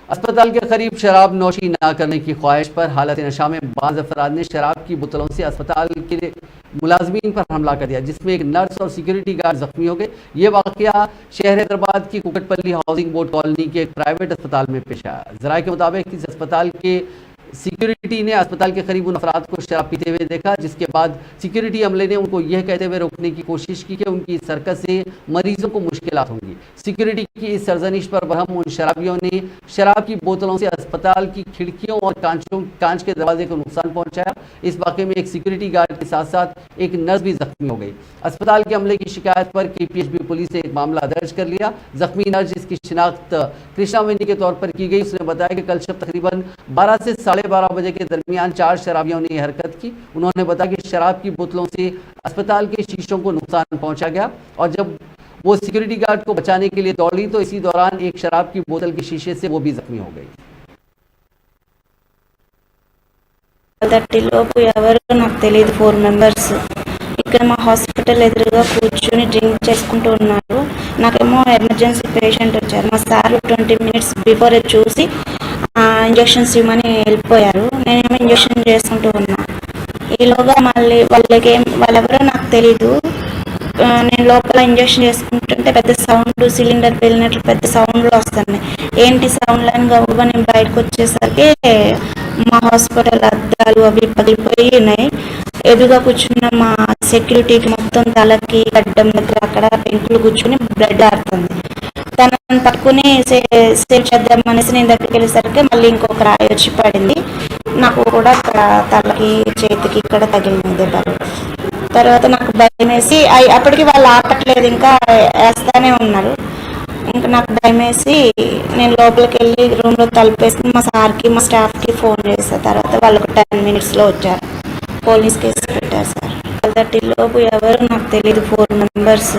अस्पताल के करीब शराब नोशी न करने की ख्वाहिश पर हालत नशा में बाज़ अफराद ने शराब की बोतलों से अस्पताल के मुलाजमीन पर हमला कर दिया, जिसमें एक नर्स और सिक्योरिटी गार्ड जख्मी हो गए। ये वाकया शहर हैदराबाद की कुकटपल्ली हाउसिंग बोर्ड कॉलोनी के एक प्राइवेट अस्पताल में पेश आया। जराये के मुताबिक इस अस्पताल के सिक्योरिटी ने अस्पताल के करीब उन अफराद को शराब पीते हुए देखा, जिसके बाद सिक्योरिटी अमले ने उनको यह कहते हुए रोकने की कोशिश की कि उनकी सरकत से मरीजों को मुश्किलात होंगी। सिक्योरिटी की इस सरजनिश पर बरहम उन शराबियों ने शराब की बोतलों से अस्पताल की खिड़कियों और कांच के दरवाजे को नुकसान पहुंचाया। इस वाक़े में एक सिक्योरिटी गार्ड के साथ साथ एक नर्स भी जख्मी हो गई। अस्पताल के अमले की शिकायत पर KPHB पुलिस ने एक मामला दर्ज कर लिया। जख्मी नर्स, जिसकी शिनाख्त कृष्णा वेनी के तौर पर की गई, उसने बताया कि कल शब तकरीबन 12 से 12:30 बजे के दरमियान 4 शराबियों ने यह हरकत की। उन्होंने बताया कि शराब की बोतलों से अस्पताल के शीशों को नुकसान पहुंचा गया और जब वो सिक्योरिटी गार्ड को बचाने के लिए दौड़ी तो इसी दौरान एक शराब की बोतल के शीशे से वो भी जख्मी हो गई। లోపు ఎవరు నాకు తెలియదు 4 మెంబర్స్ ఇక్కడ మా హాస్పిటల్ ఎదురుగా కూర్చొని డ్రింక్ చేసుకుంటూ ఉన్నారు. నాకేమో ఎమర్జెన్సీ పేషెంట్ వచ్చారు. మా సార్ 20 మినిట్స్ బిఫోర్ చూసి ఇంజెక్షన్స్ ఇవ్వమని వెళ్ళిపోయారు. నేనేమో ఇంజెక్షన్ చేసుకుంటూ ఉన్నా. ఈలోగా మళ్ళీ వాళ్ళెవరో నాకు తెలీదు. నేను లోపల ఇంజెక్షన్ చేసుకుంటుంటే పెద్ద సౌండ్, సిలిండర్ వెళ్ళినట్లు పెద్ద సౌండ్లు వస్తున్నాయి. ఏంటి సౌండ్లు అని గబగబా నేను బయటకు వచ్చేసరికి మా హాస్పిటల్ అద్దాలు అవి పగిలిపోయి ఉన్నాయి. ఎదురుగా కూర్చున్న మా సెక్యూరిటీకి మొత్తం తలకి గడ్డం దగ్గర అక్కడ పెంకులు కూర్చుని బ్లడ్ ఆడుతుంది. తనని పట్టుకుని సేవ్ చేద్దామనేసి నేను దగ్గరికి వెళ్ళేసరికి మళ్ళీ ఇంకొక రాయి వచ్చి పడింది. నాకు కూడా తలకి చేతికి ఇక్కడ తగిలిన దెబ్బలు. తర్వాత నాకు భయం వేసి అప్పటికి వాళ్ళు ఆపట్లేదు, ఇంకా వేస్తానే ఉన్నారు. ఇంకా నాకు భయం వేసి నేను లోపలికి వెళ్ళి రూమ్లో తలుపేసుకుని మా సార్కి మా స్టాఫ్కి ఫోన్ చేసిన తర్వాత వాళ్ళకు 10 మినిట్స్లో వచ్చారు. పోలీస్ కేసు పెట్టారు సార్. 12:30 లోపు ఎవరు నాకు తెలియదు 4 మెంబర్స్